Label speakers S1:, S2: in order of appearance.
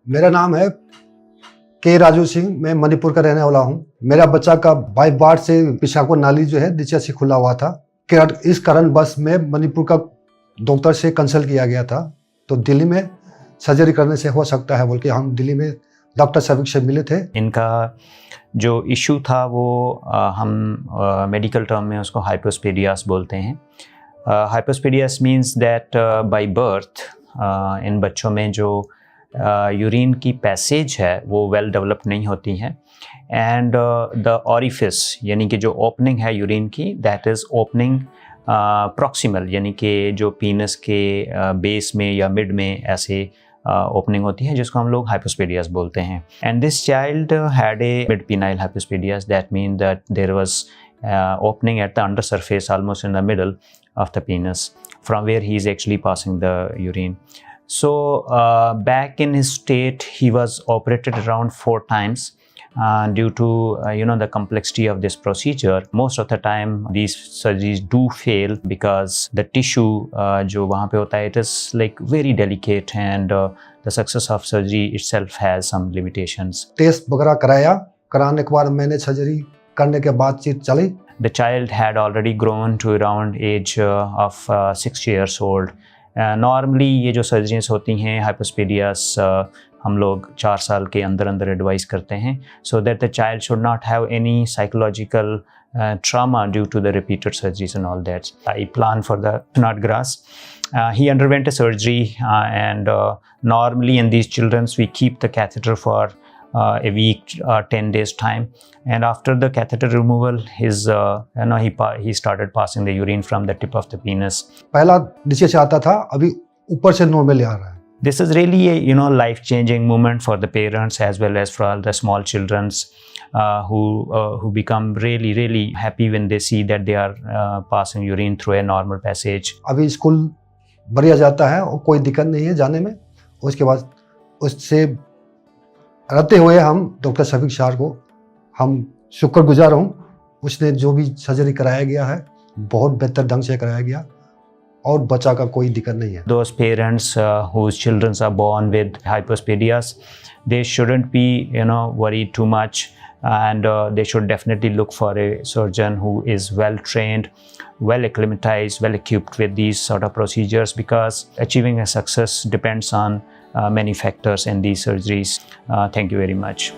S1: मेरा नाम है के राजू सिंह। मैं मणिपुर का रहने वाला हूँ। मेरा बच्चा का बाई बार से पेशाब नाली जो है नीचे से खुला हुआ था। इस कारण बस में मणिपुर का डॉक्टर से कंसल्ट किया गया था, तो दिल्ली में सर्जरी करने से हो सकता है बोल के हम दिल्ली में डॉक्टर सभी से मिले थे।
S2: इनका जो इशू था वो हम मेडिकल टर्म में उसको हाइपोस्पेडियास बोलते हैं। Hypospadias means that by birth इन बच्चों में जो यूरिन की पैसेज है वो वेल डेवलप नहीं होती है, एंड द ऑरिफिस यानी कि जो ओपनिंग है यूरिन की, दैट इज़ ओपनिंग प्रॉक्सिमल, यानी कि जो पीनस के बेस में या मिड में ऐसे ओपनिंग होती है, जिसको हम लोग हाइपोस्पेडियास बोलते हैं। And this child had a mid penile hypospadias, that mean that there was opening at the under surface almost in the middle of the penis from where he is actually passing the urine. So back in his state he was operated around 4 times due to the complexity of this procedure. Most of the time these surgeries do fail because the tissue जो वहाँ पे होता है, it is like very delicate, and the success of surgery itself has some limitations.
S1: Test वगैरह कराने के बाद मैंने सर्जरी करने के बाद चीज चली।
S2: The child had already grown to around age of 6 years old. Normally ये जो सर्जरीज होती हैं हाइपोस्पेडियास हम लोग 4 साल के अंदर अंदर एडवाइस करते हैं, so that the child should not have any psychological trauma due to the repeated surgeries and all that. I plan for the Snodgrass. He underwent a surgery, and normally in these children we keep the catheter for a week, 10 days time, and after the catheter removal he started passing the urine from the tip of the penis.
S1: पहला नीचे से आता था, अभी ऊपर से normally आ रहा है।
S2: This is really a life changing moment for the parents as well as for all the small children who become really happy when they see that they are passing urine through a normal passage.
S1: अभी school बढ़िया जाता है और कोई दिक्कत नहीं है जाने में। उसके बाद उससे रहते हुए हम डॉक्टर शफीक शाह को हम शुक्रगुजार हूँ। उसने जो भी सर्जरी कराया गया है बहुत बेहतर ढंग से कराया गया और बच्चा का कोई दिक्कत नहीं है।
S2: Those parents whose children are born with hypospadias, they shouldn't be worried too much, and they should definitely look for a surgeon who is well trained, well acclimatized, well equipped with these sort of procedures, because achieving a success depends on many factors in these surgeries. Thank you very much.